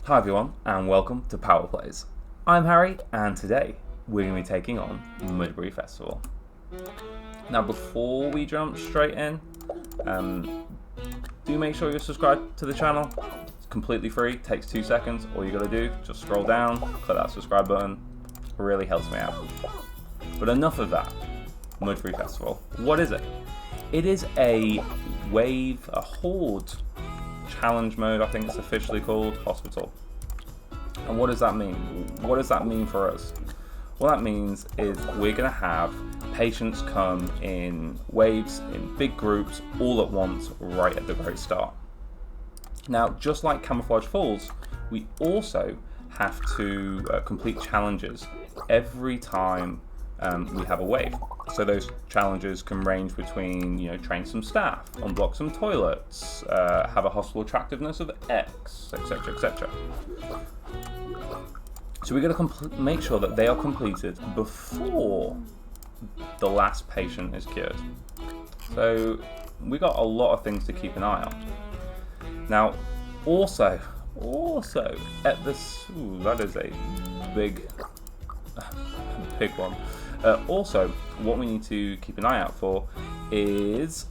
Hi everyone, and welcome to Power Plays. I'm Harry, and today we're going to be taking on Mudbury Festival. Now, before we jump straight in, do make sure you're subscribed to the channel. It's completely free, takes 2 seconds. All you got to do, just scroll down, click that subscribe button. It really helps me out. But enough of that. Mudbury Festival. What is it? It is a Horde Challenge Mode, I think it's officially called, hospital. And what does that mean? What does that mean for us? What that means is we're going to have patients come in waves, in big groups, all at once, right at the very start. Now, just like Camouflage Falls, we also have to complete challenges every time we have a wave. So those challenges can range between, train some staff, unblock some toilets, have a hospital attractiveness of X, etc., etc. So we're going to make sure that they are completed before the last patient is cured. So we got a lot of things to keep an eye on. Now, also at this, that is a big one. Also, what we need to keep an eye out for is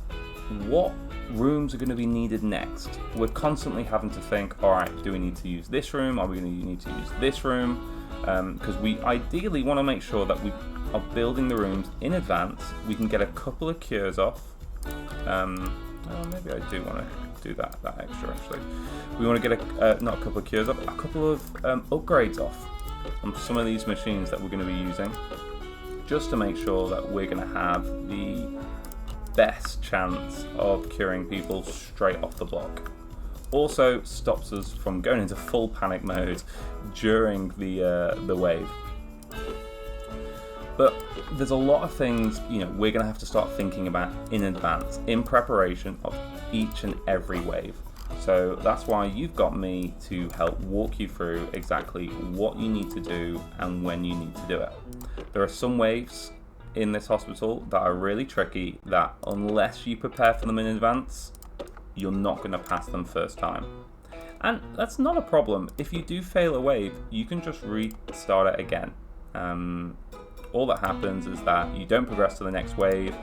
what rooms are going to be needed next. We're constantly having to think, alright, do we need to use this room? Are we going to need to use this room? Because we ideally want to make sure that we are building the rooms in advance. We can get a couple of cures off. Maybe I do want to do that extra actually. We want to get not a couple of cures off, a couple of upgrades off on some of these machines that we're going to be using, just to make sure that we're going to have the best chance of curing people straight off the block. Also stops us from going into full panic mode during the wave. But there's a lot of things we're going to have to start thinking about in advance, in preparation of each and every wave. So that's why you've got me to help walk you through exactly what you need to do and when you need to do it. There are some waves in this hospital that are really tricky, that unless you prepare for them in advance, you're not going to pass them first time. And that's not a problem. If you do fail a wave, you can just restart it again. All that happens is that you don't progress to the next wave.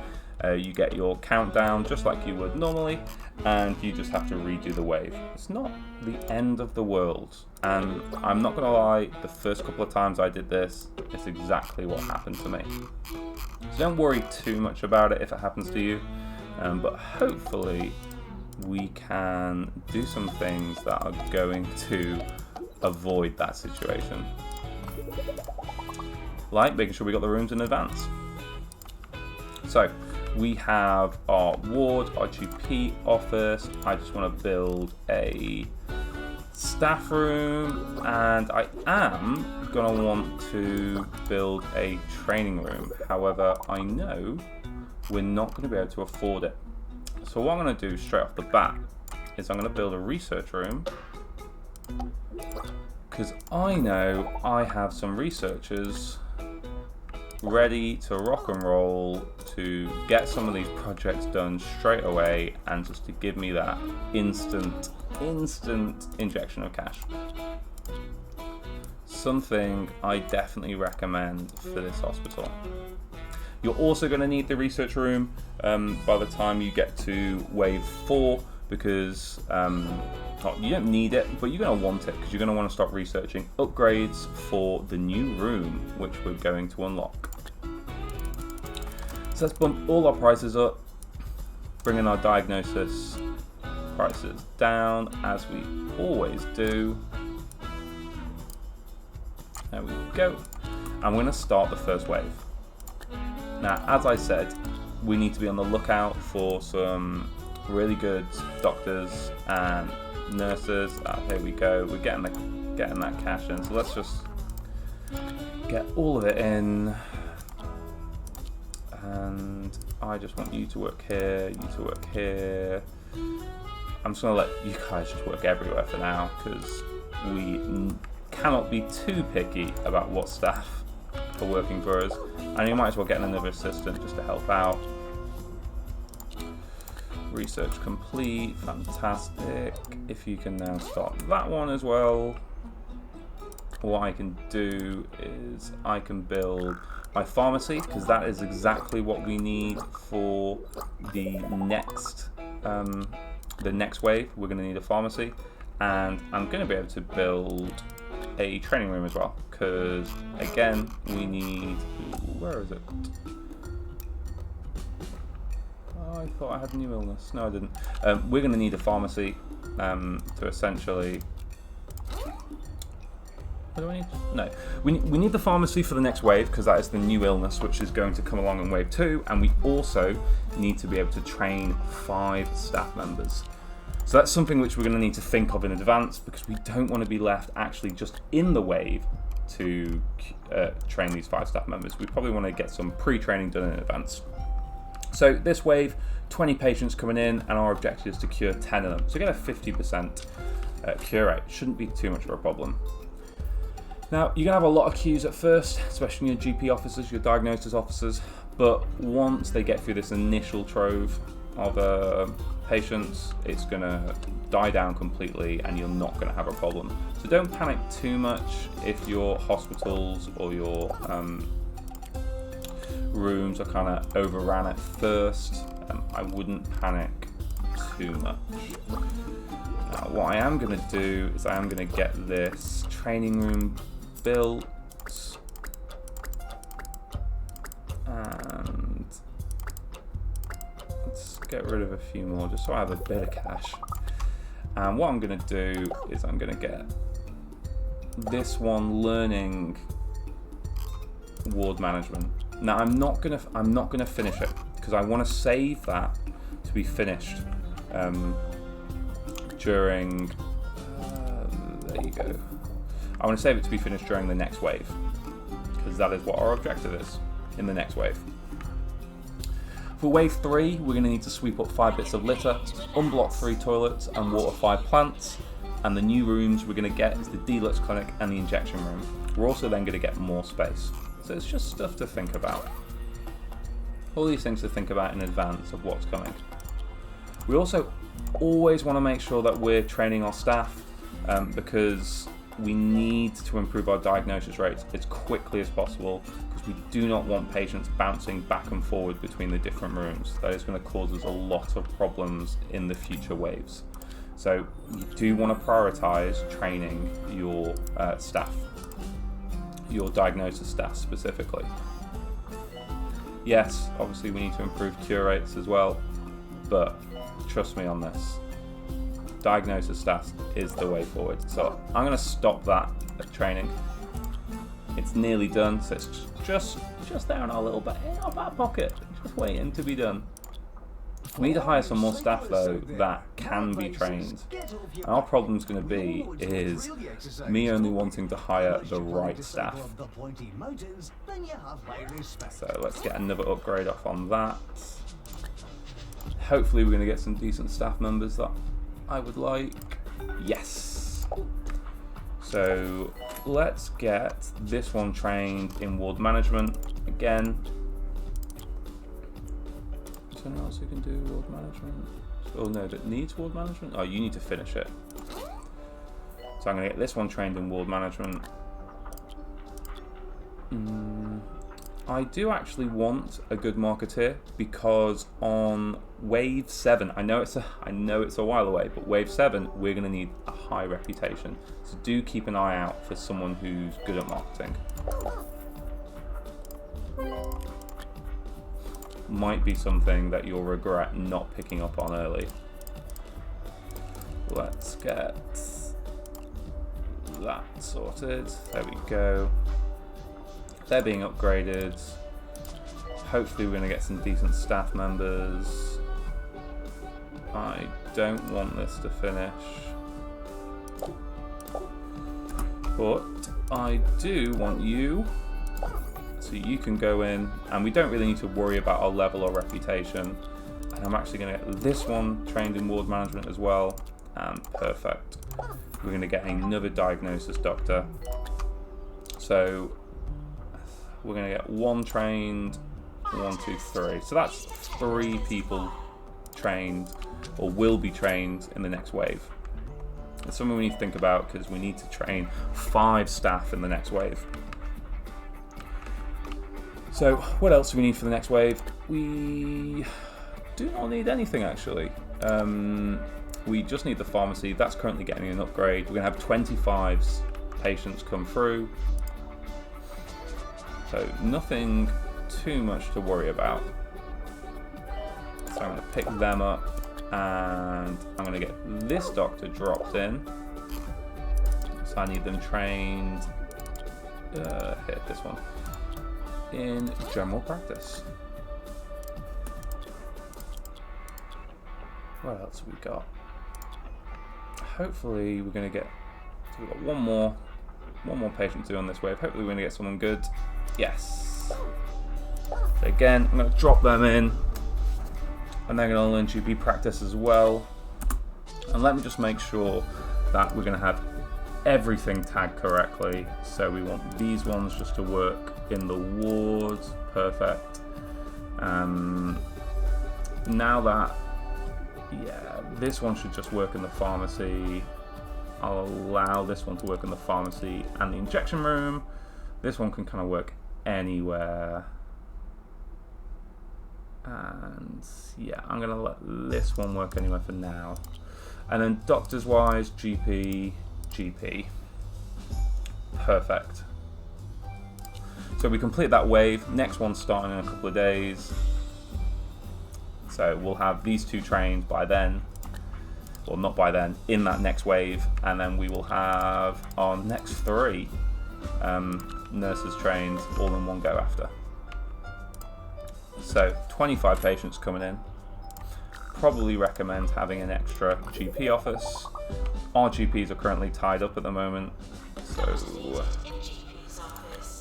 You get your countdown just like you would normally, and you just have to redo the wave. It's not the end of the world, and I'm not gonna lie, the first couple of times I did this, it's exactly what happened to me. So don't worry too much about it if it happens to you, but hopefully we can do some things that are going to avoid that situation. Like making sure we got the rooms in advance. So we have our ward, our GP office. I just want to build a staff room, and I am going to want to build a training room. However, I know we're not going to be able to afford it. So what I'm going to do straight off the bat is I'm going to build a research room, because I know I have some researchers ready to rock and roll to get some of these projects done straight away, and just to give me that instant injection of cash. Something I definitely recommend for this hospital. You're also going to need the research room by the time you get to wave 4, because you don't need it, but you're going to want it, because you're going to want to start researching upgrades for the new room which we're going to unlock. So let's bump all our prices up, bringing our diagnosis prices down as we always do. There we go. I'm going to start the first wave. Now, as I said, we need to be on the lookout for some really good doctors and nurses. Here we go. We're getting that cash in. So let's just get all of it in. And I just want you to work here, you to work here. I'm just going to let you guys just work everywhere for now, because we cannot be too picky about what staff are working for us. And you might as well get another assistant just to help out. Research complete, fantastic. If you can now start that one as well. what I can do is I can build my pharmacy, because that is exactly what we need for the next wave. We're going to need a pharmacy, and I'm going to be able to build a training room as well, because again we need, where is it? Oh, I thought I had new illness. No, I didn't. We're going to need a pharmacy to essentially, what do I need? No, we need the pharmacy for the next wave, because that is the new illness which is going to come along in wave 2, and we also need to be able to train 5 staff members. So that's something which we're going to need to think of in advance, because we don't want to be left actually just in the wave to train these 5 staff members. We probably want to get some pre-training done in advance. So this wave, 20 patients coming in, and our objective is to cure 10 of them. So get a 50% cure rate. Shouldn't be too much of a problem. Now, you're going to have a lot of queues at first, especially your GP officers, your diagnosis officers, but once they get through this initial trove of patients, it's going to die down completely and you're not going to have a problem. So don't panic too much if your hospitals or your rooms are kind of overran at first. I wouldn't panic too much. Now, what I am going to do is I am going to get this training room built, and let's get rid of a few more just so I have a bit of cash. And what I'm going to do is I'm going to get this one learning ward management. Now I'm not going to finish it, because I want to save that to be finished during there you go. I want to save it to be finished during the next wave, because that is what our objective is in the next wave. For wave 3, we're going to need to sweep up 5 bits of litter, unblock 3 toilets, and water 5 plants. And the new rooms we're going to get is the deluxe clinic and the injection room. We're also then going to get more space. So it's just stuff to think about. All these things to think about in advance of what's coming. We also always want to make sure that we're training our staff, because we need to improve our diagnosis rates as quickly as possible, because we do not want patients bouncing back and forward between the different rooms. That is going to cause us a lot of problems in the future waves. So you do want to prioritize training your staff, your diagnosis staff specifically. Yes, obviously we need to improve cure rates as well, but trust me on this. Diagnosis stats is the way forward. So I'm going to stop that training. It's nearly done, so it's just there in our little in our back pocket, just waiting to be done. We need to hire some more staff though that can be trained. And our problem's going to be is me only wanting to hire the right staff. So let's get another upgrade off on that. Hopefully we're going to get some decent staff members that I would like. Yes. So let's get this one trained in ward management again. Is there anyone else who can do ward management? Oh no, that needs ward management? Oh, you need to finish it. So I'm going to get this one trained in ward management. I do actually want a good marketeer, because on wave 7, I know it's a while away, but wave 7 we're going to need a high reputation. So do keep an eye out for someone who's good at marketing. Might be something that you'll regret not picking up on early. Let's get that sorted. There we go. They're being upgraded. Hopefully we're going to get some decent staff members. I don't want this to finish, but I do want you, so you can go in, and we don't really need to worry about our level or reputation. And I'm actually going to get this one trained in ward management as well, and perfect. We're going to get another diagnosis doctor. So we're going to get one trained, 1, 2, 3. So that's 3 people trained, or will be trained in the next wave. It's something we need to think about because we need to train 5 staff in the next wave. So what else do we need for the next wave? We do not need anything actually. We just need the pharmacy. That's currently getting an upgrade. We're going to have 25 patients come through. So nothing too much to worry about. So I'm going to pick them up and I'm going to get this doctor dropped in. So I need them trained, here, this one, in general practice. What else have we got? Hopefully we're going to get, so we've got one more patient to do on this wave. Hopefully we're going to get someone good. Yes. So again, I'm going to drop them in. And they're going to learn GP practice as well. And let me just make sure that we're going to have everything tagged correctly. So we want these ones just to work in the wards. Perfect. Now that, yeah, this one should just work in the pharmacy. I'll allow this one to work in the pharmacy and the injection room. This one can kind of work anywhere. And yeah, I'm going to let this one work anywhere for now. And then doctors wise, GP. Perfect. So we complete that wave. Next one's starting in a couple of days. So we'll have these 2 trained by then. Well, not by then, in that next wave. And then we will have our next 3 nurses trained all in one go after. So 25 patients coming in. Probably recommend having an extra GP office. Our GPs are currently tied up at the moment, so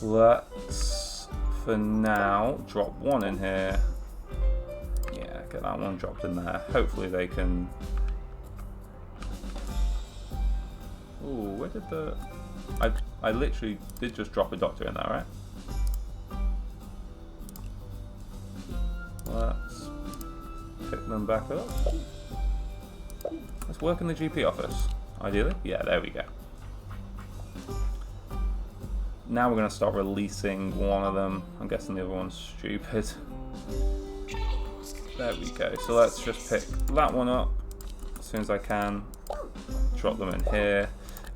let's for now drop one in here. Yeah, get that one dropped in there. Hopefully they can. Ooh, where did the? I literally did just drop a doctor in there, right? Let's pick them back up. Let's work in the GP office, ideally. Yeah, there we go. Now we're going to start releasing one of them. I'm guessing the other one's stupid. There we go. So let's just pick that one up as soon as I can. Drop them in here.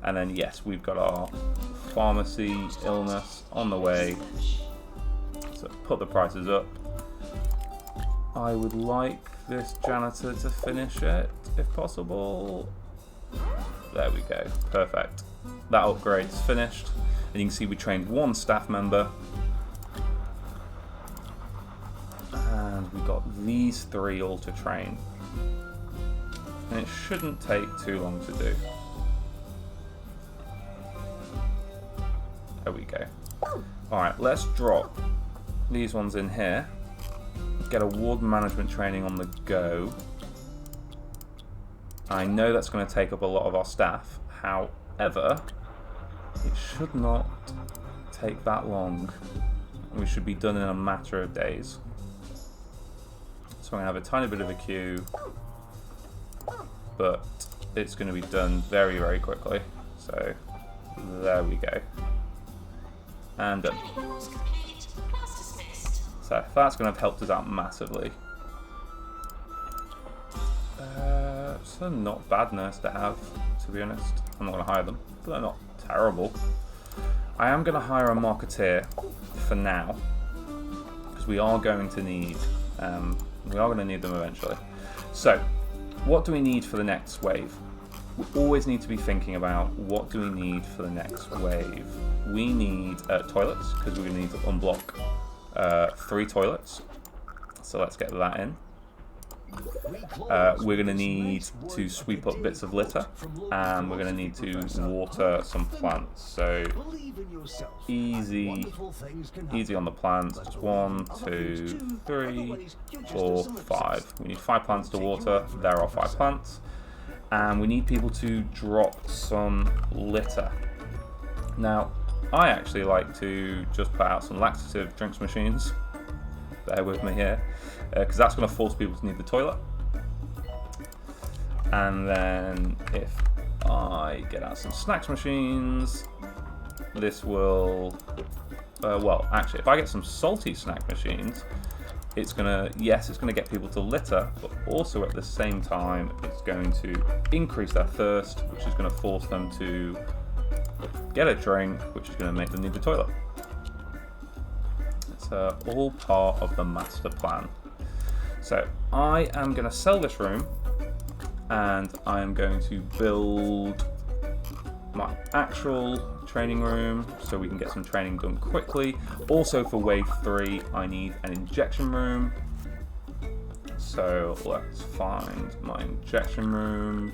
And then, yes, we've got our pharmacy illness on the way. So put the prices up. I would like this janitor to finish it, if possible. There we go. Perfect. That upgrade's finished. And you can see we trained 1 staff member. And we got these 3 all to train. And it shouldn't take too long to do. There we go. Alright, let's drop these ones in here. Get a ward management training on the go. I know that's going to take up a lot of our staff. However, it should not take that long. We should be done in a matter of days. So I'm going to have a tiny bit of a queue, but it's going to be done very, very quickly. So there we go. And done. So that's going to have helped us out massively. It's a not bad nurse to have, to be honest. I'm not going to hire them, but they're not terrible. I am going to hire a marketeer for now, because we are going to need them eventually. So, what do we need for the next wave? We always need to be thinking about what do we need for the next wave. We need toilets, because we're going to need to unblock 3 toilets. So let's get that in. We're going to need to sweep up bits of litter, and we're going to need to water some plants. So easy on the plants. Just 1, 2, 3, 4, 5. We need 5 plants to water. There are 5 plants, and we need people to drop some litter. Now, I actually like to just put out some laxative drinks machines. Bear with me here, because that's going to force people to need the toilet. And then if I get out some snacks machines, this will, well, actually, if I get some salty snack machines, it's gonna, yes, it's gonna get people to litter, but also at the same time, it's going to increase their thirst, which is gonna force them to get a drink, which is gonna make them need the toilet. It's all part of the master plan. So I am gonna sell this room, and I am going to build my actual training room so we can get some training done quickly. Also for wave 3 I need an injection room, so let's find my injection room.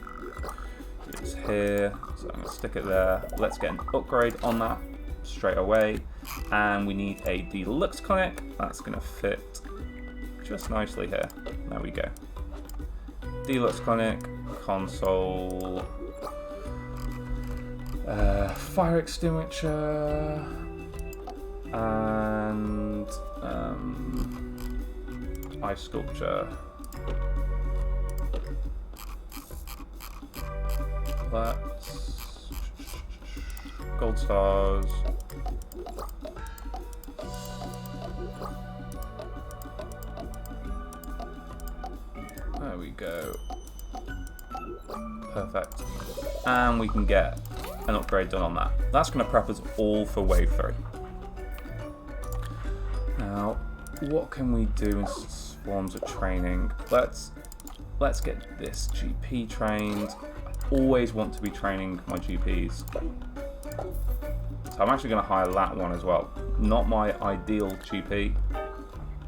It's here, so I'm going to stick it there. Let's get an upgrade on that straight away, and we need a deluxe clinic that's going to fit just nicely here. There we go. Deluxe clinic, console, fire extinguisher, and ice sculpture. Let's gold stars. There we go. Perfect. And we can get an upgrade done on that. That's going to prep us all for wave 3. Now, what can we do in forms of training? Let's get this GP trained. I always want to be training my GPs. So I'm actually going to hire that one as well. Not my ideal GP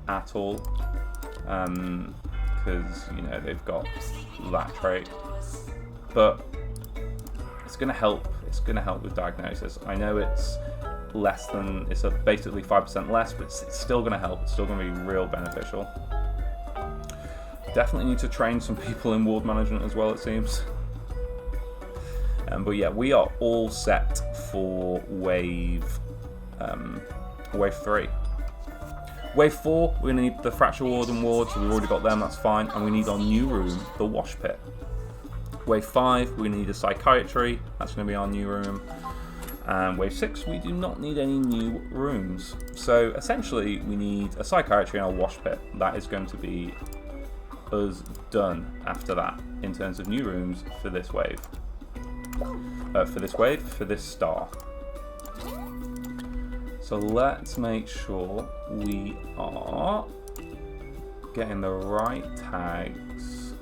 at all, because you know they've got that trait, but it's going to help. It's going to help with diagnosis. I know it's less than, it's basically 5% less, but it's still going to help. It's still going to be real beneficial. Definitely need to train some people in ward management as well, it seems. But yeah, we are all set for wave 3. Wave 4, we're going to need the fracture ward and ward, so we've already got them, that's fine. And we need our new room, the wash pit. Wave 5, we're going to need a psychiatry, that's going to be our new room. And wave 6, we do not need any new rooms. So essentially, we need a psychiatry and a wash pit. That is going to be us done after that in terms of new rooms for this wave. For this star. So let's make sure we are getting the right tags.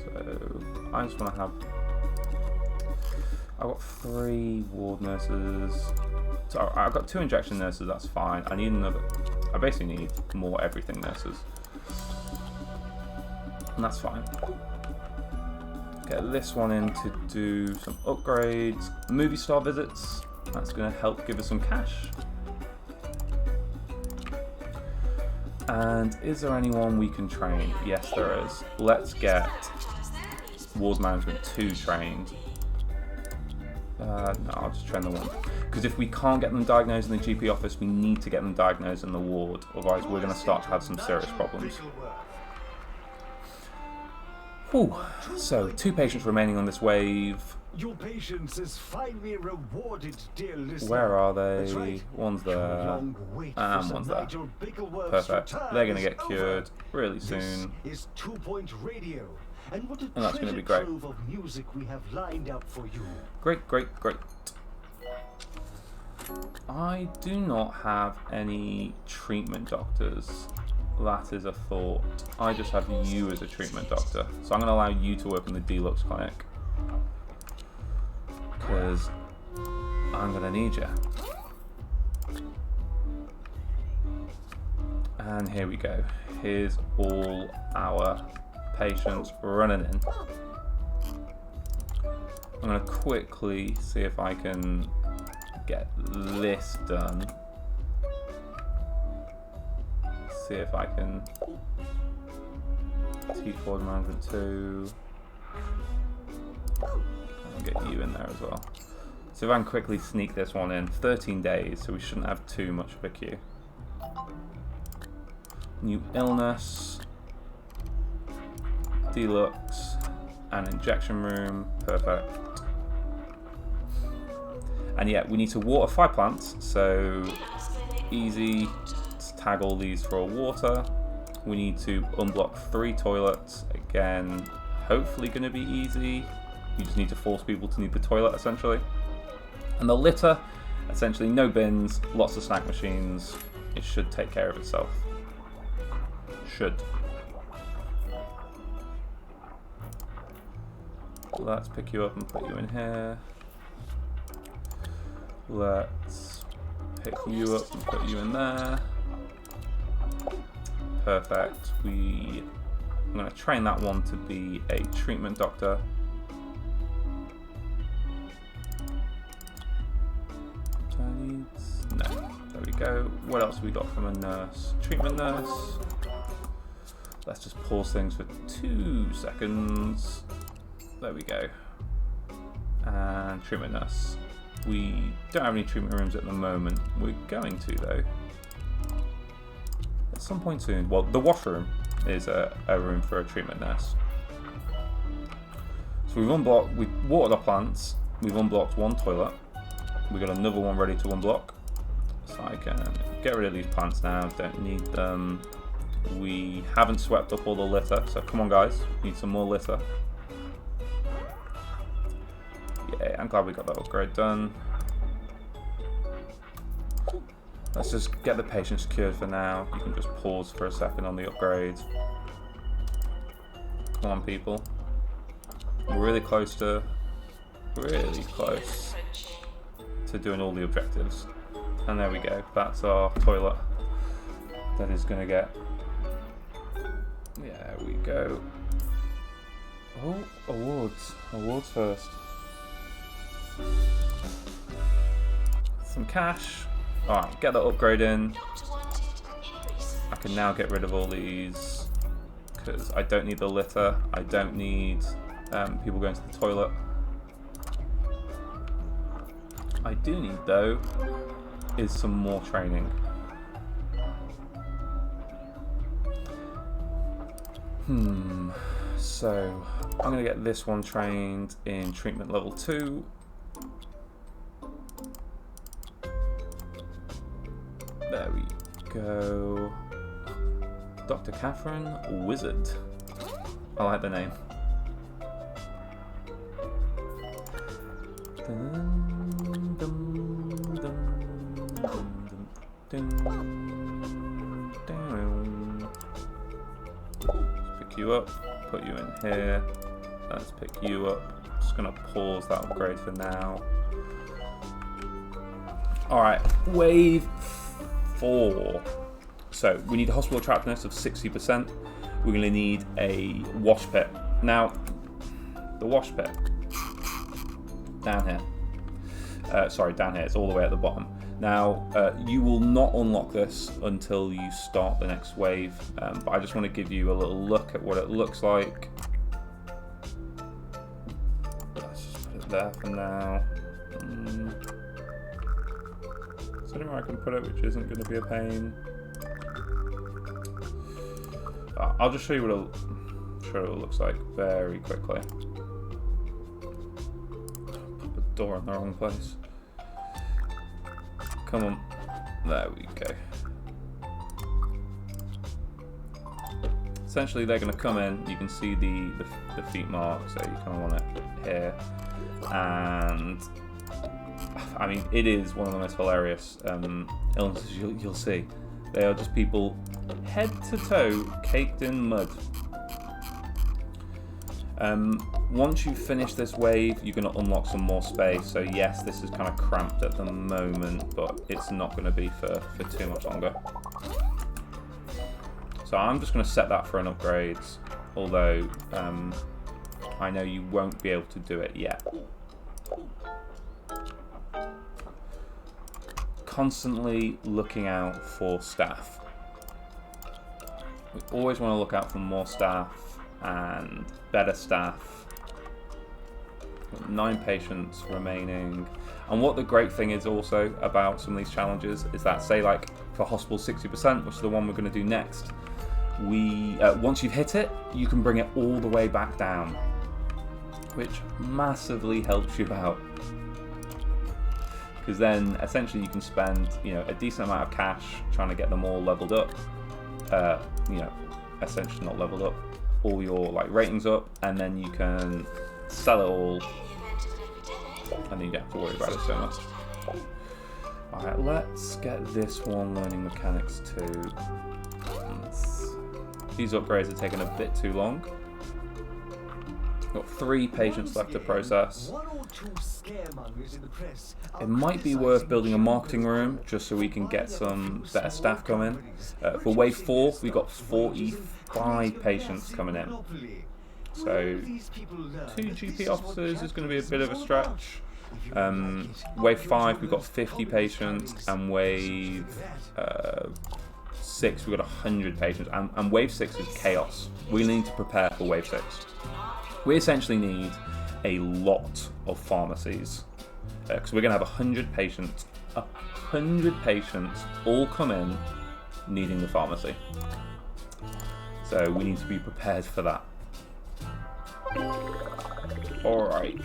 So I just want to have, I've got 3 ward nurses. So I've got 2 injection nurses, that's fine. I need another, I basically need more everything nurses. And that's fine. Get this one in to do some upgrades. Movie star visits, that's going to help give us some cash. And is there anyone we can train? Yes, there is. Let's get ward management 2 trained. No, I'll just train the 1. Because if we can't get them diagnosed in the GP office, we need to get them diagnosed in the ward. Otherwise, we're going to start to have some serious problems. Whew. So, 2 patients remaining on this wave. Your patience is finally rewarded, dear listener. Where are they? Right. One's there, and one's there. Perfect. They're going to get cured really soon. This is 2 Point Radio, and what a that's going to be great. trove of music we have lined up for you. Great, great, great. I do not have any treatment doctors. That is a thought. I just have you as a treatment doctor. So I'm going to allow you to work in the deluxe clinic. Because I'm going to need you. And here we go. Here's all our patients running in. I'm going to quickly see if I can get this done. See if I can teach ward management 2. And get you in there as well. So if I can quickly sneak this one in. 13 days, so we shouldn't have too much of a queue. New illness. Deluxe. And injection room. Perfect. And yeah, we need to water 5 plants, so easy to tag all these for water. We need to unblock 3 toilets, again, hopefully going to be easy. You just need to force people to need the toilet, essentially. And the litter, essentially no bins, lots of snack machines. It should take care of itself. Should. Let's pick you up and put you in here. Let's pick you up and put you in there. Perfect. I'm going to train that one to be a treatment doctor. No. There we go. What else have we got from a nurse? Treatment nurse. Let's just pause things for 2 seconds. There we go. And treatment nurse. We don't have any treatment rooms at the moment. We're going to, though. At some point soon. Well, the washroom is a room for a treatment nurse. So we've watered our plants. We've unblocked 1 toilet. We've got another one ready to unblock. So I can get rid of these plants now. Don't need them. We haven't swept up all the litter. So come on, guys. We need some more litter. Yeah, I'm glad we got that upgrade done. Let's just get the patient secured for now. You can just pause for a second on the upgrade. Come on, people. We're really close to doing all the objectives. And there we go. That's our toilet. That is going to get... There we go. Oh, awards. Awards first. Some cash. Alright, get that upgrade in. I can now get rid of all these because I don't need the litter. I don't need people going to the toilet. I do need, though, is some more training. So I'm going to get this one trained in treatment level 2. There we go. Dr. Catherine Wizard. I like the name. Let's pick you up, put you in here. Let's pick you up. Just gonna pause that upgrade for now. Alright, wave 4. So we need a hospital attractiveness of 60%. We're going to need a wash pit. Now, the wash pit, down here. Sorry, down here. It's all the way at the bottom. Now, you will not unlock this until you start the next wave, but I just want to give you a little look at what it looks like. Let's just put it there for now. Is there anywhere I can put it which isn't going to be a pain? I'll just show you what it looks like very quickly. Put the door in the wrong place. Come on. There we go. Essentially, they're going to come in. You can see the feet mark, so you kind of want it here. And I mean, it is one of the most hilarious illnesses you'll see. They are just people head to toe caked in mud. Once you finish this wave, you're going to unlock some more space. So yes, this is kind of cramped at the moment, but it's not going to be for too much longer. So I'm just going to set that for an upgrade, although I know you won't be able to do it yet. Constantly looking out for staff. We always want to look out for more staff and better staff. 9 patients remaining. And what the great thing is also about some of these challenges is that, say like for hospital 60%, which is the one we're going to do next, once you've hit it, you can bring it all the way back down, which massively helps you out. because then essentially you can spend, you know, a decent amount of cash trying to get them all leveled up. You know, essentially not leveled up, all your like ratings up, and then you can sell it all, and then you don't have to worry about it so much. Alright, let's get this one learning mechanics too. These upgrades are taking a bit too long. Got 3 patients left to process. It might be worth building a marketing room just so we can get some better staff coming. For wave 4, we got 45 patients coming in. So 2 GP officers is going to be a bit of a stretch. Wave 5, we've got 50 patients, and wave 6, we've got 100 patients, and wave 6 is chaos. We need to prepare for wave 6. We essentially need a lot of pharmacies, because we're going to have 100 patients. 100 patients all come in needing the pharmacy. So we need to be prepared for that. Alright,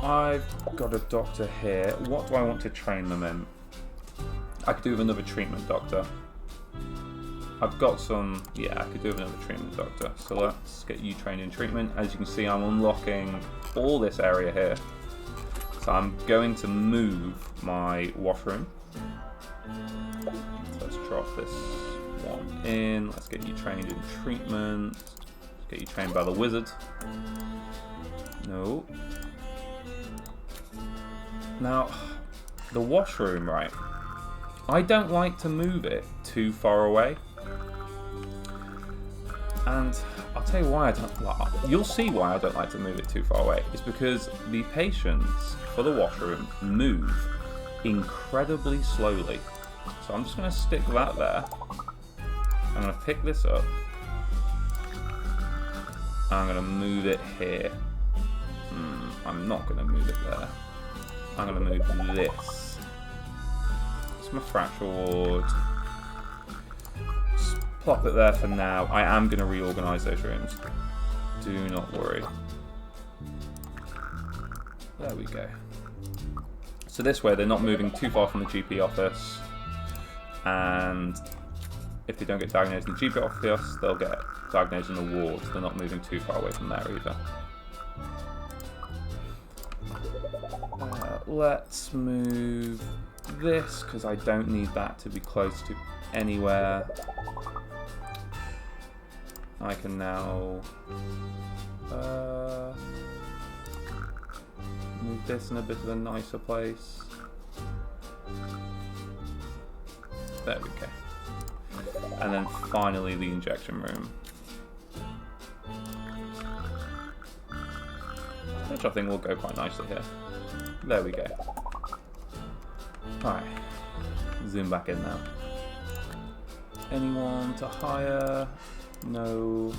I've got a doctor here. What do I want to train them in? I could do with another treatment doctor. I've got some, yeah, I could do with another treatment doctor. So let's get you trained in treatment. As you can see, I'm unlocking all this area here. So I'm going to move my washroom. Let's drop this one in. Let's get you trained in treatment. Let's get you trained by the wizard. No. Now, the washroom, right? I don't like to move it too far away. And I'll tell you why I don't. Well, you'll see why I don't like to move it too far away. It's because the patients for the washroom move incredibly slowly. So I'm just going to stick that there. I'm going to pick this up. And I'm going to move it here. I'm not going to move it there. I'm going to move this. It's my fracture ward. Just plop it there for now. I am going to reorganise those rooms. Do not worry. There we go. So this way they're not moving too far from the GP office. And if they don't get diagnosed in the GP office, they'll get diagnosed in the ward. They're not moving too far away from there either. Let's move this, because I don't need that to be close to anywhere. I can now move this in a bit of a nicer place. There we go. And then finally the injection room, which I think will go quite nicely here. There we go. Alright, zoom back in now. Anyone to hire? No.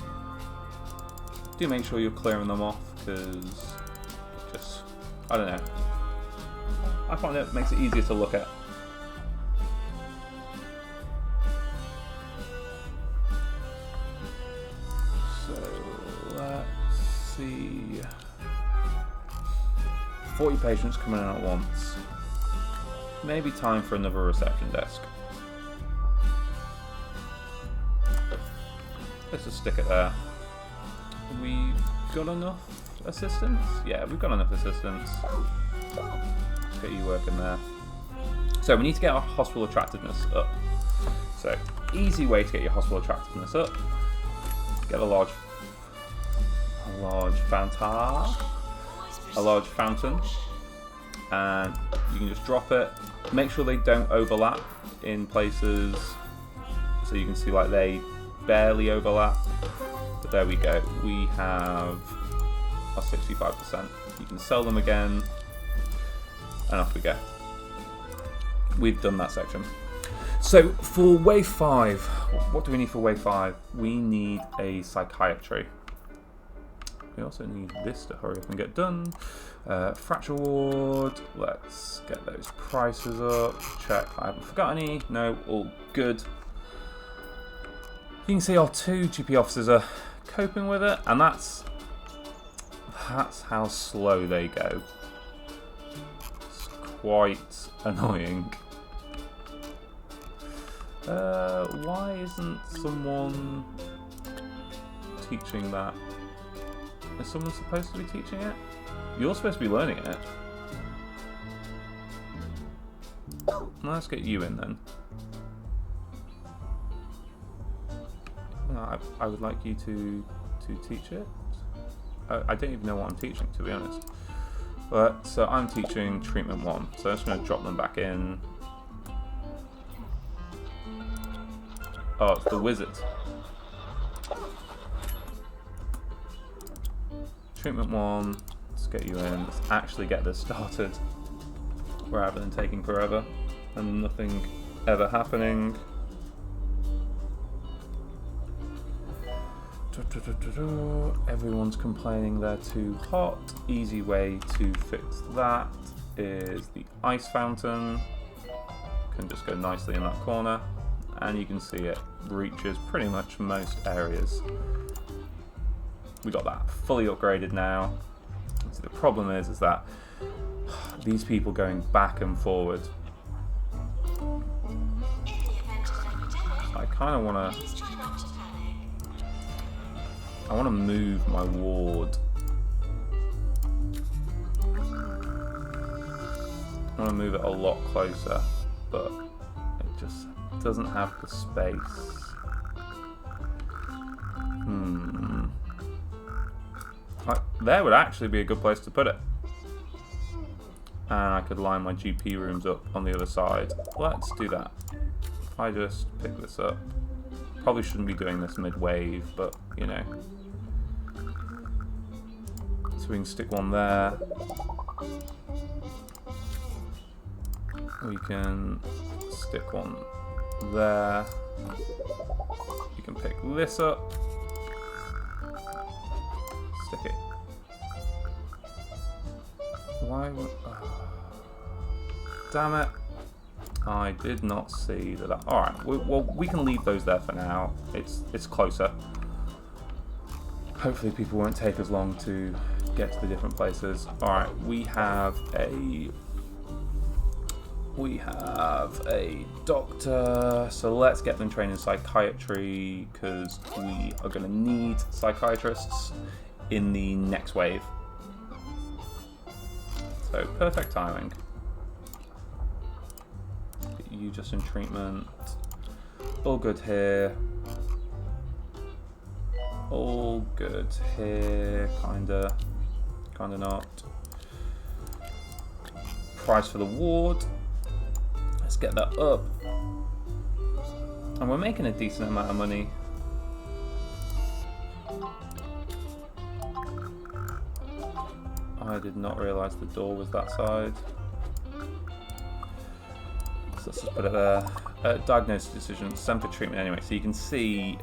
Do make sure you're clearing them off, because just, I don't know. I find it makes it easier to look at. So, let's see. 40 patients coming in at once. Maybe time for another reception desk. Let's just stick it there. We've got enough assistants? Yeah, we've got enough assistants. Let's get you working there. So we need to get our hospital attractiveness up. So, easy way to get your hospital attractiveness up. Get a large fountain, and you can just drop it. Make sure they don't overlap in places, so you can see like they barely overlap. But there we go. We have our 65%. You can sell them again, and off we go. We've done that section. So for wave 5, what do we need for wave 5? We need a psychiatry. We also need this to hurry up and get done. Fracture ward. Let's get those prices up. Check. I haven't forgot any. No, all good. You can see our 2 GP officers are coping with it, and that's how slow they go. It's quite annoying. Why isn't someone teaching that? Is someone supposed to be teaching it? You're supposed to be learning it. Let's get you in then. I would like you to teach it. I don't even know what I'm teaching, to be honest. But so I'm teaching treatment 1, so I'm just going to drop them back in. Oh, it's the wizard. Treatment 1, let's get you in. Let's actually get this started rather than taking forever and nothing ever happening. Everyone's complaining they're too hot. Easy way to fix that is the ice fountain. Can just go nicely in that corner, and you can see it reaches pretty much most areas. We got that fully upgraded now. So the problem is that these people going back and forward. I kind of want to. I want to move my ward. I want to move it a lot closer, but it just doesn't have the space. There would actually be a good place to put it. And I could line my GP rooms up on the other side. Let's do that. If I just pick this up. Probably shouldn't be doing this mid-wave, but, you know. So we can stick one there. We can stick one there. You can pick this up. Stick it. Why would... damn it. I did not see that. Alright, well, we can leave those there for now. It's closer. Hopefully people won't take as long to get to the different places. Alright, we have a doctor, so let's get them trained in psychiatry, because we are going to need psychiatrists in the next wave. So, perfect timing. Get you just in treatment. All good here. All good here, kinda not. Price for the ward. Let's get that up. And we're making a decent amount of money. I did not realise the door was that side. So let's just put it there. Diagnosis decision, send for treatment anyway. So you can see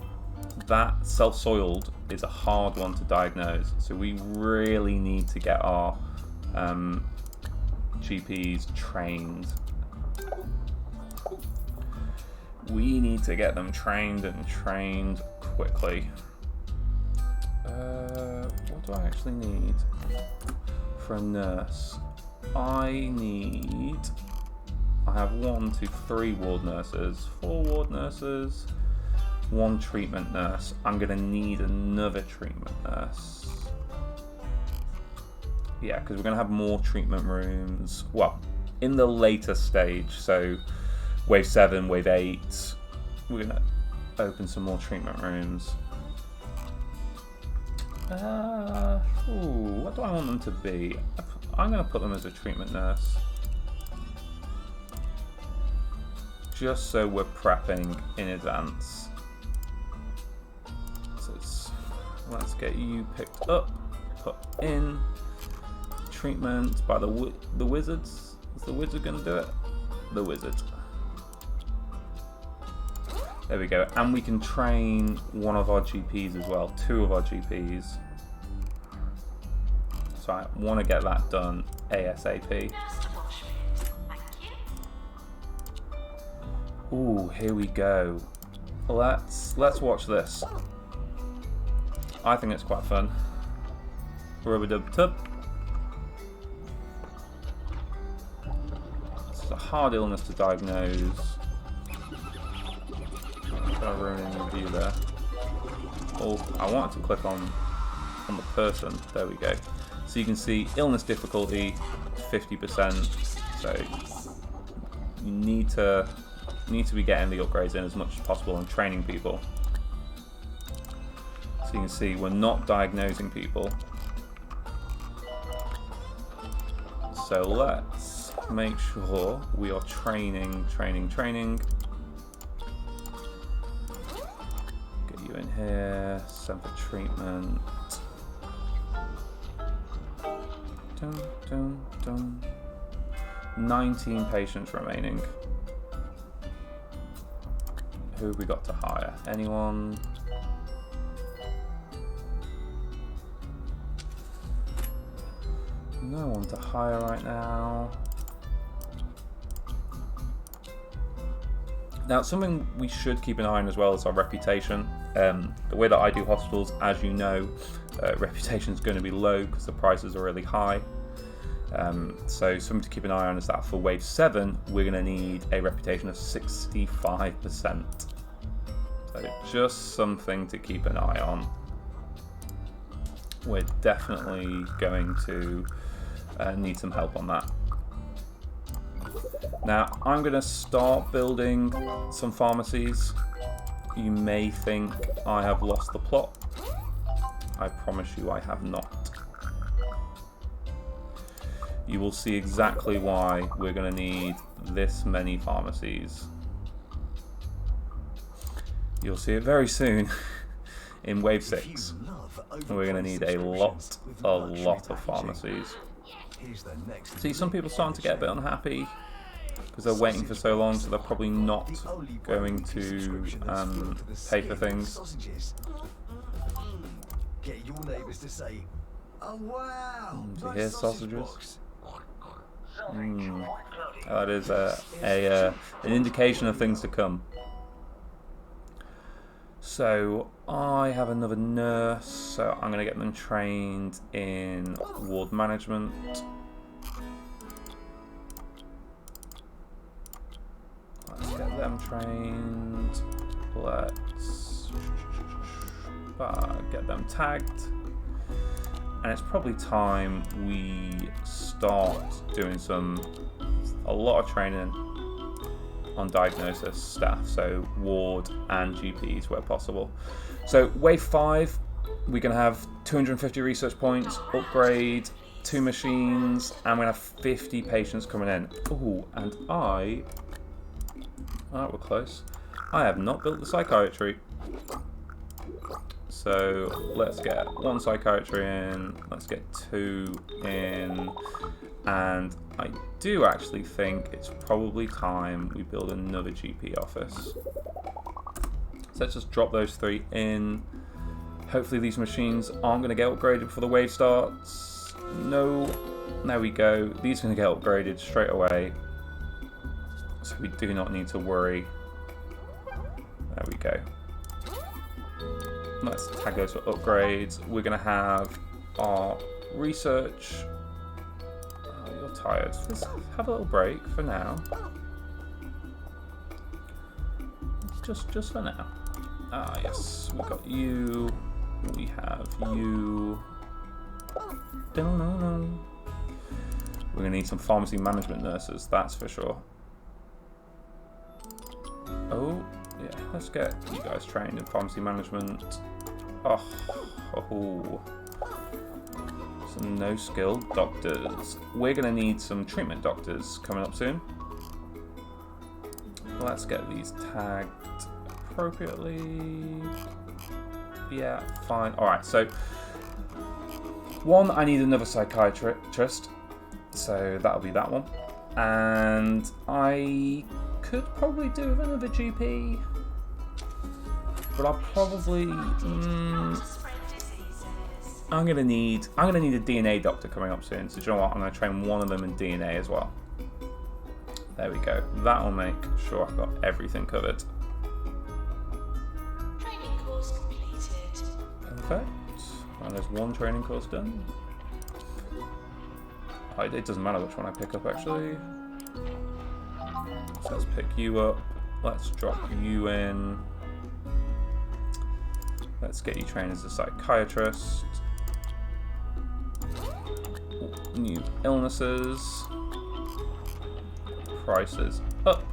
that self-soiled is a hard one to diagnose. So we really need to get our GPs trained. We need to get them trained and trained quickly. What do I actually need for a nurse? I have 1, 2, 3 ward nurses, 4 ward nurses, 1 treatment nurse. I'm going to need another treatment nurse. Yeah, because we're going to have more treatment rooms. Well, in the later stage, so wave 7, wave 8, we're going to open some more treatment rooms. What do I want them to be? I'm going to put them as a treatment nurse. Just so we're prepping in advance. So let's get you picked up, put in. Treatment by the wizards. Is the wizard going to do it? The wizard. There we go. And we can train one of our GPs as well. 2 of our GPs. So I want to get that done ASAP. Ooh, here we go. Let's watch this. I think it's quite fun. Rub-a-dub-tub. a hard illness to diagnose. I'm kind of ruining the view there. Oh, I wanted to click on the person. There we go. So you can see illness difficulty 50%. So you need to be getting the upgrades in as much as possible and training people. So you can see we're not diagnosing people. So let's make sure we are training. Get you in here, send for treatment. 19 patients remaining. Who have we got to hire? Anyone? No one to hire right now. Now, something we should keep an eye on as well is our reputation. The way that I do hospitals, as you know, reputation is going to be low because the prices are really high. So something to keep an eye on is that for Wave 7, we're going to need a reputation of 65%. So just something to keep an eye on. We're definitely going to need some help on that. Now, I'm going to start building some pharmacies. You may think I have lost the plot. I promise you I have not. You will see exactly why we're going to need this many pharmacies. You'll see it very soon in Wave 6. We're going to need a lot of pharmacies. See, some people are starting to get a bit unhappy because they're waiting for so long, so they're probably not going to pay for things. Get your neighbours to say, "Oh wow!" Do you hear sausages? That is an indication of things to come. So I have another nurse, so I'm going to get them trained in ward management. Let's get them trained. Let's get them tagged. And it's probably time we start doing a lot of training on diagnosis staff, so ward and GPs where possible. So Wave 5, we're going to have 250 research points, upgrade 2 machines, and we're going to have 50 patients coming in. Ooh, and we're close. I have not built the psychiatry. So let's get 1 psychiatry in, let's get 2 in, and I do actually think it's probably time we build another GP office. So let's just drop those 3 in. Hopefully these machines aren't going to get upgraded before the wave starts. No, there we go. These are going to get upgraded straight away. So we do not need to worry. There we go. Let's tag those for upgrades. We're going to have our research. Oh, you're tired. Let's have a little break for now. Just for now. Ah, yes. We've got you. We have you. We're going to need some pharmacy management nurses, that's for sure. Oh, yeah. Let's get you guys trained in pharmacy management. Oh, some no-skilled doctors. We're going to need some treatment doctors coming up soon. Let's get these tagged appropriately. Yeah, fine. Alright, so 1, I need another psychiatrist. So that'll be that one. And I could probably do with another GP. But I'll probably I'm gonna need a DNA doctor coming up soon. So do you know what? I'm gonna train one of them in DNA as well. There we go. That'll make sure I've got everything covered. Training course completed. Perfect. And there's 1 training course done. It doesn't matter which one I pick up actually. So let's pick you up. Let's drop you in. Let's get you trained as a psychiatrist. New illnesses. Prices up.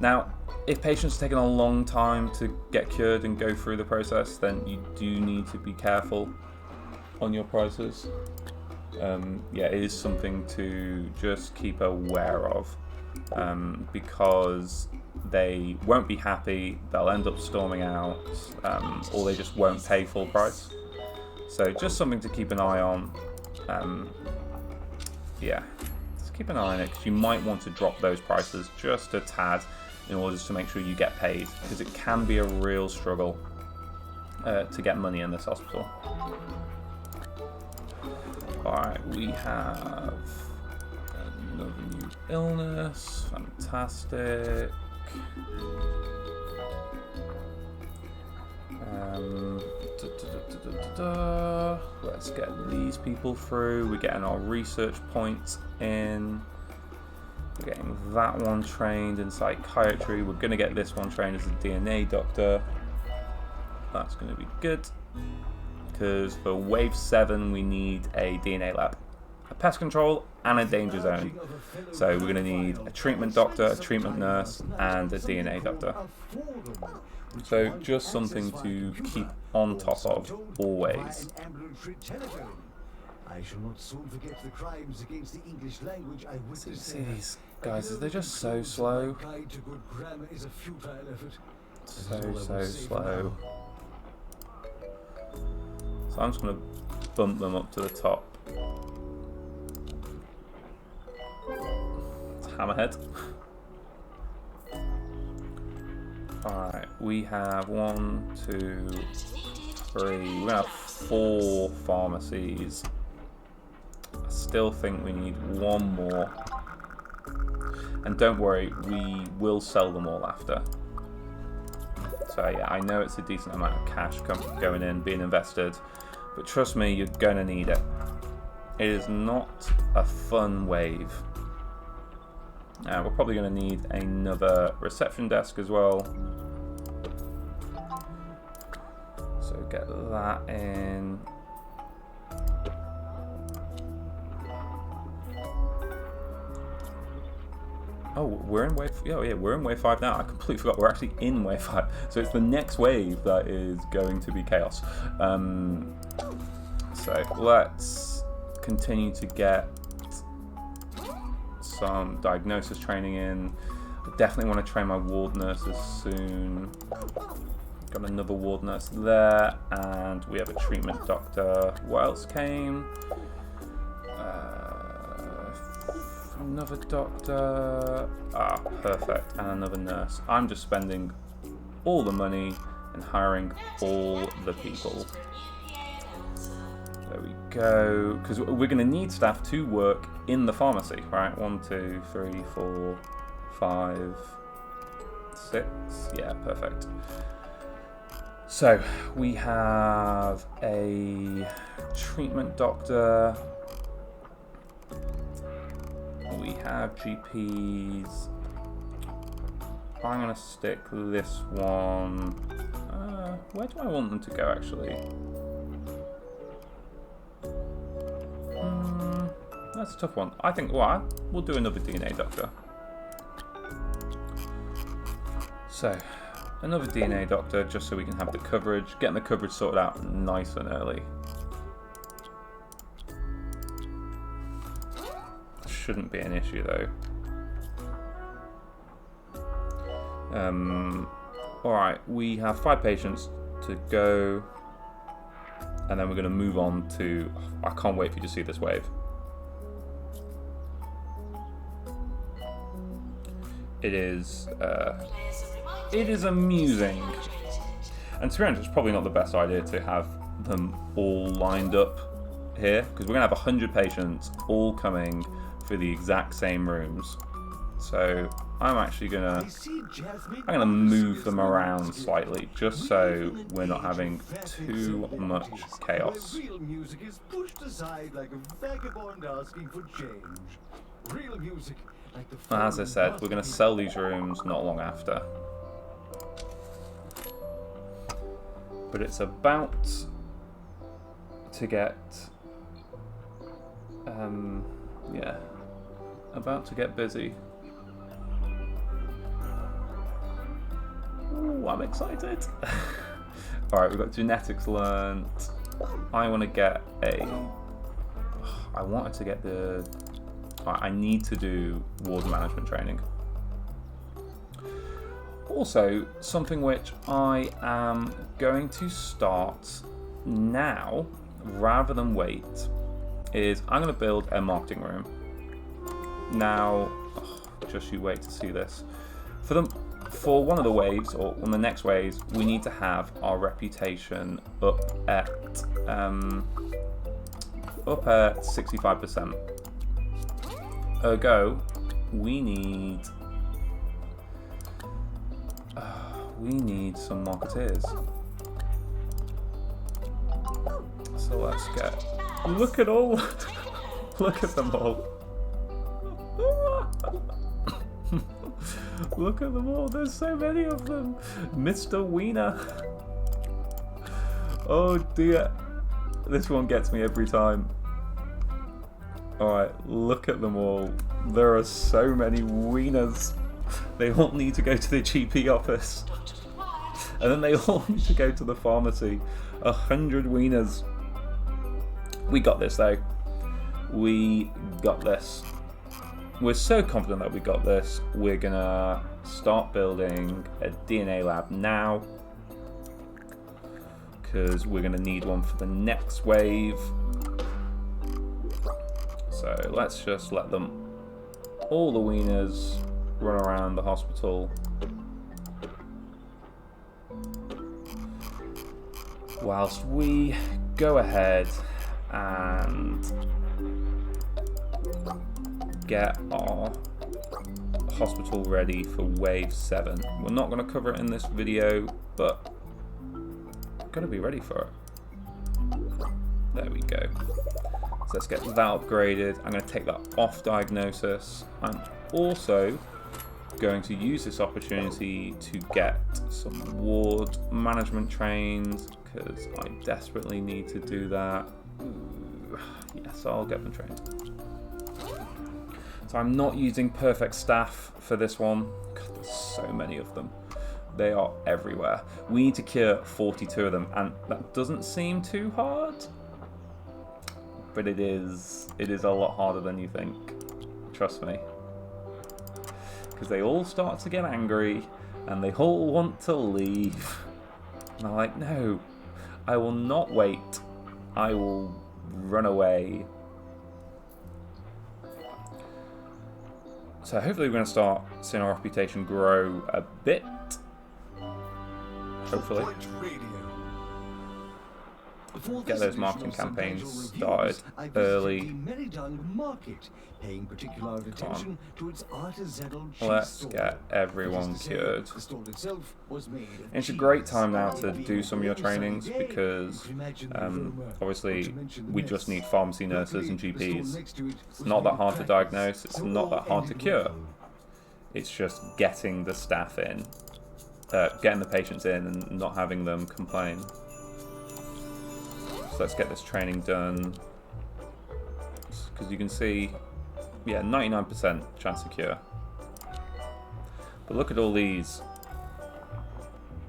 Now, if patients are taking a long time to get cured and go through the process, then you do need to be careful on your prices. Yeah, it is something to just keep aware of, because they won't be happy, they'll end up storming out, or they just won't pay full price. So just something to keep an eye on. Yeah, just keep an eye on it, because you might want to drop those prices just a tad in order to make sure you get paid, because it can be a real struggle to get money in this hospital. Alright, we have another new illness. Fantastic. Let's get these people through. We're getting our research points in. We're getting that one trained in psychiatry. We're going to get this one trained as a DNA doctor. That's going to be good, because for wave 7 we need a DNA lab, a pest control, and a danger zone. So we're going to need a treatment doctor, a treatment nurse, and a DNA doctor. So just something to keep on top of always. I shall not soon forget the crimes against the English language I witnessed. See these guys, they're just so slow. Guide to good grammar is a futile effort. So slow. So I'm just going to bump them up to the top. It's Hammerhead. Alright, we have 1, 2, 3. We're going to have 4 pharmacies. I still think we need 1 more. And don't worry, we will sell them all after. So yeah, I know it's a decent amount of cash going in, being invested, but trust me, you're going to need it. It is not a fun wave. We're probably going to need another reception desk as well. So get that in. Oh, we're in wave. Oh yeah, we're in wave 5 now. I completely forgot we're actually in wave 5. So it's the next wave that is going to be chaos. So let's continue to get some diagnosis training in. I definitely want to train my ward nurses soon. Got another ward nurse there, and we have a treatment doctor. What else came? Another doctor. Ah, perfect. And another nurse. I'm just spending all the money and hiring all the people. There we go. Because we're going to need staff to work in the pharmacy, right? 1, 2, 3, 4, 5, 6. Yeah, perfect. So we have a treatment doctor. We have GPs. I'm going to stick this one. Where do I want them to go, actually? That's a tough one. I think, well, we'll do another DNA doctor. So, another DNA doctor, just so we can have the coverage. Getting the coverage sorted out nice and early. Shouldn't be an issue though. Alright, we have 5 patients to go, and then we're going to move on to... I can't wait for you to see this wave. It is amusing. And to be honest, it's probably not the best idea to have them all lined up here, because we're going to have 100 patients all coming for the exact same rooms. So I'm actually gonna move them around slightly, just so we're not having too much chaos. Real music is pushed aside like a vagabond asking for change. Real music, As I said, we're going to sell these rooms not long after. But it's about to get... yeah. About to get busy. Ooh, I'm excited. Alright, we've got genetics learnt. I want to get a... I wanted to get the... I need to do ward management training. Also, something which I am going to start now, rather than wait, is I'm going to build a marketing room. Now, just you wait to see this. For one of the waves, or one of the next waves, we need to have our reputation up at 65%. Ergo, we need some marketeers. So let's get. Look at all. Look at them all. Look at them all. There's so many of them. Mr. Wiener. Oh dear. This one gets me every time. Alright, look at them all. There are so many wieners. They all need to go to the GP office. And then they all need to go to the pharmacy. 100 wieners. We got this though. We got this. We're so confident that we got this. We're gonna start building a DNA lab now. Because we're gonna need one for the next wave. So let's just let them, all the wieners, run around the hospital. Whilst we go ahead and get our hospital ready for wave 7. We're not going to cover it in this video, but got to be ready for it. There we go. So let's get that upgraded. I'm going to take that off diagnosis. I'm also going to use this opportunity to get some ward management trained, because I desperately need to do that. Ooh, yes, I'll get them trained. So I'm not using perfect staff for this one. God, there's so many of them. They are everywhere. We need to cure 42 of them, and that doesn't seem too hard. But it is a lot harder than you think. Trust me. Because they all start to get angry, and they all want to leave. And I'm like, no, I will not wait. I will run away. So hopefully we're going to start seeing our reputation grow a bit. Hopefully. Get those marketing campaigns started early. Let's get everyone cured. It's a great time now to do some of your trainings, because obviously we just need pharmacy nurses and GPs. It's not that hard to diagnose, it's not that hard to cure. It's just getting the staff in, getting the patients in and not having them complain. So let's get this training done, because you can see, yeah, 99% chance to cure. But look at all these.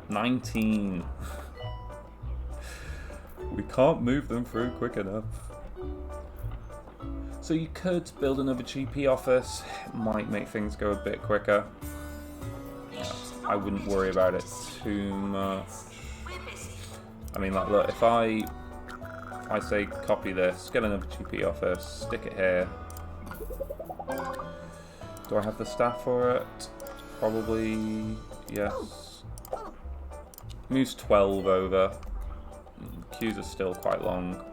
19. We can't move them through quick enough. So you could build another GP office. It might make things go a bit quicker. I wouldn't worry about it too much. I mean, like, look, if I say copy this, get another GP office, stick it here. Do I have the staff for it? Probably, yes. Moves 12 over. Queues are still quite long.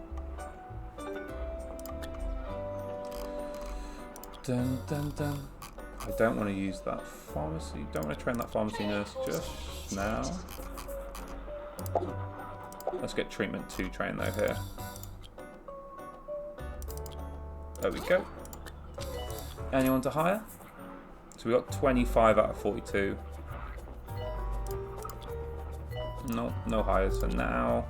Dun dun dun. I don't want to use that pharmacy. Don't want to train that pharmacy nurse just now. Let's get treatment 2 trained though here. There we go. Anyone to hire? So we got 25 out of 42. No hires for now.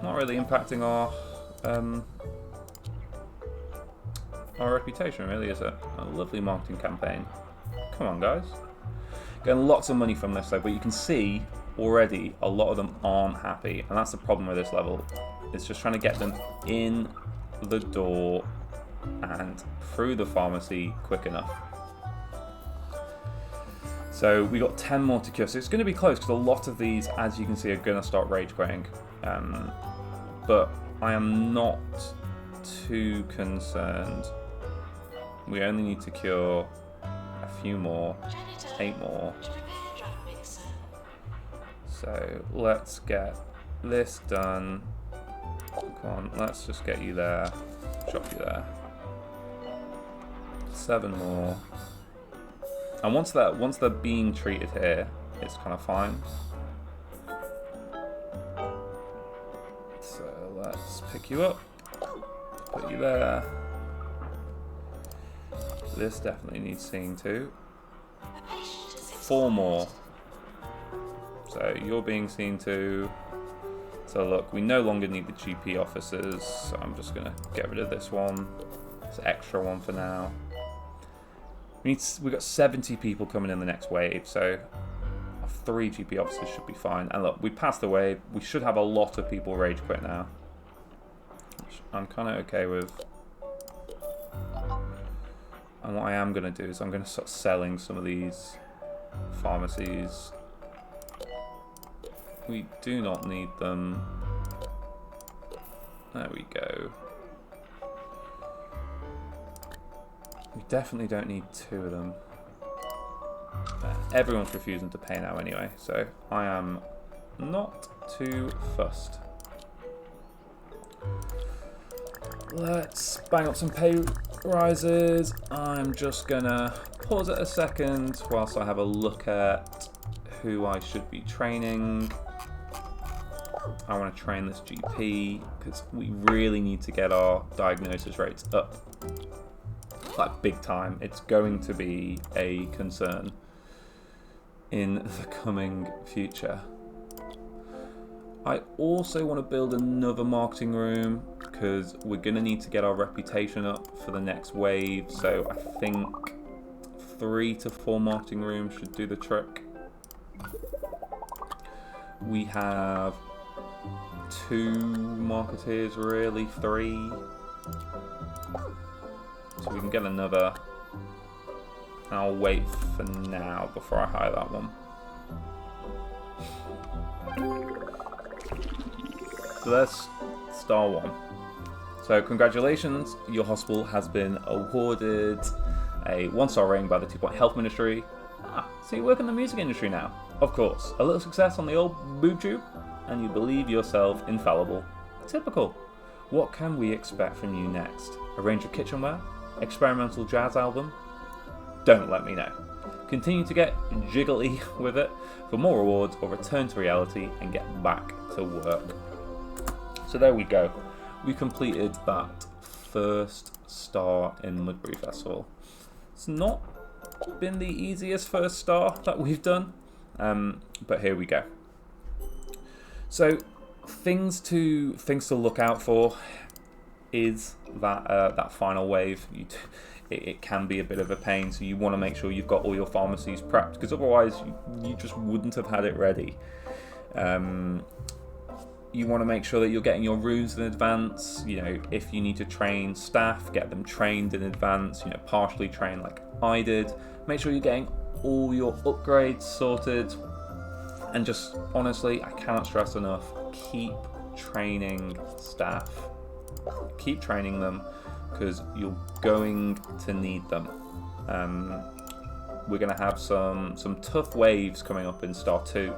Not really impacting our reputation, really, is it? A lovely marketing campaign. Come on, guys. Getting lots of money from this, though, but you can see already a lot of them aren't happy, and that's the problem with this level. It's just trying to get them in the door and through the pharmacy quick enough. So we got 10 more to cure, so it's going to be close because a lot of these, as you can see, are going to start rage quitting. But I am not too concerned. We only need to cure a few more, 8 more. So let's get this done. Come on, let's just get you there. Shop you there. 7 more. And once they're being treated here, it's kind of fine. So let's pick you up, put you there. This definitely needs seeing too. 4 more. So you're being seen to. So look, we no longer need the GP officers, so I'm just gonna get rid of this one. It's an extra one for now. We've got 70 people coming in the next wave, so 3 GP officers should be fine. And look, we passed the wave. We should have a lot of people rage quit now, which I'm kind of okay with. And what I am going to do is I'm going to start selling some of these pharmacies. We do not need them. There we go. We definitely don't need 2 of them. Everyone's refusing to pay now anyway, so I am not too fussed. Let's bang up some pay rises. I'm just gonna pause it a second whilst I have a look at who I should be training. I want to train this GP because we really need to get our diagnosis rates up. Like big time. It's going to be a concern in the coming future. I also want to build another marketing room because we're going to need to get our reputation up for the next wave. So I think 3 to 4 marketing rooms should do the trick. We have 2 marketeers, really, 3. So we can get another. I'll wait for now before I hire that one. So that's star 1. So congratulations, your hospital has been awarded a 1-star rating by the 2-Point Health Ministry. So you work in the music industry now. Of course, a little success on the old boob tube, and you believe yourself infallible. Typical. What can we expect from you next? A range of kitchenware? Experimental jazz album? Don't let me know. Continue to get jiggly with it for more rewards, or return to reality and get back to work. So there we go. We completed that first star in Mudbury Festival. It's not been the easiest first star that we've done, but here we go. So things to look out for is that that final wave. It can be a bit of a pain, so you want to make sure you've got all your pharmacies prepped, because otherwise you just wouldn't have had it ready. You want to make sure that you're getting your rooms in advance. You know, if you need to train staff, get them trained in advance, you know, partially trained like I did. Make sure you're getting all your upgrades sorted. And just, honestly, I cannot stress enough, keep training staff. Keep training them, because you're going to need them. We're going to have some tough waves coming up in Star 2,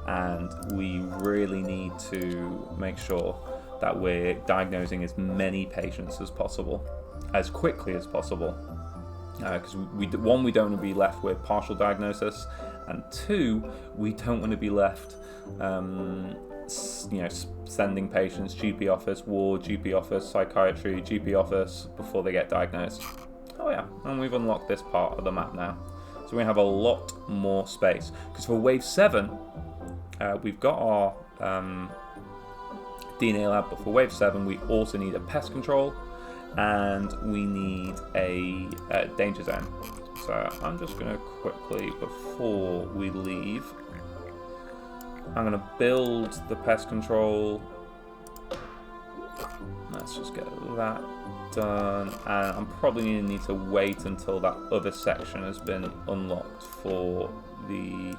and we really need to make sure that we're diagnosing as many patients as possible, as quickly as possible. Because we don't want to be left with partial diagnosis, and 2, we don't want to be left sending patients GP office, ward, GP office, psychiatry, GP office before they get diagnosed. Oh yeah, and we've unlocked this part of the map now. So we have a lot more space. Because for Wave 7, we've got our DNA lab, but for Wave 7 we also need a pest control and we need a danger zone. So I'm just going to quickly, before we leave, I'm going to build the pest control. Let's just get that done, and I'm probably going to need to wait until that other section has been unlocked for the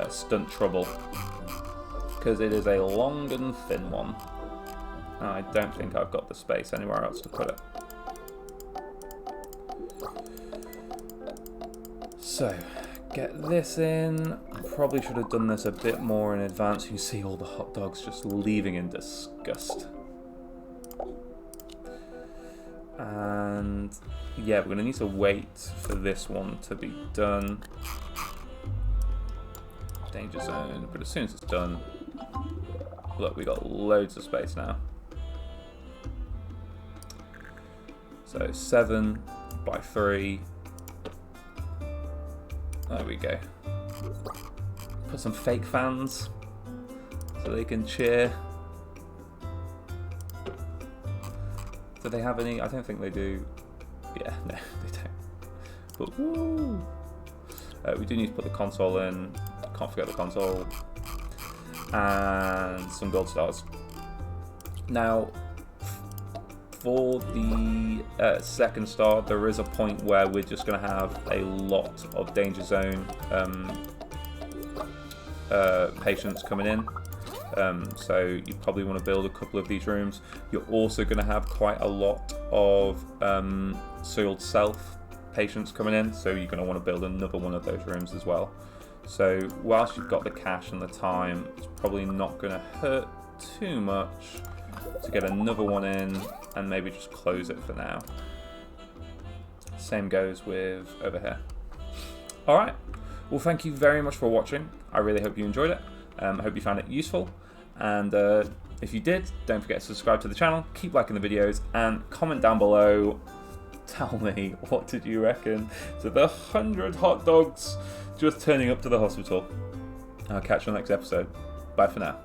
stunt trouble, because it is a long and thin one. And I don't think I've got the space anywhere else to put it. So, get this in. Probably should have done this a bit more in advance. You see all the hot dogs just leaving in disgust. And yeah, we're going to need to wait for this one to be done. Danger zone, but as soon as it's done, look, we got loads of space now. So 7 by 3. There we go. Put some fake fans so they can cheer. Do they have any? I don't think they do. Yeah, no, they don't. But woo! We do need to put the console in. Can't forget the console. And some gold stars. Now, for the second star, there is a point where we're just going to have a lot of danger zone patients coming in. So you probably want to build a couple of these rooms. You're also going to have quite a lot of soiled self patients coming in, so you're going to want to build another one of those rooms as well. So whilst you've got the cash and the time, it's probably not going to hurt too much to get another one in and maybe just close it for now. Same goes with over here. Alright, well, thank you very much for watching. I really hope you enjoyed it. I hope you found it useful, and if you did, don't forget to subscribe to the channel, keep liking the videos, and comment down below. Tell me, what did you reckon to the 100 hot dogs just turning up to the hospital? I'll catch you on the next episode. Bye for now.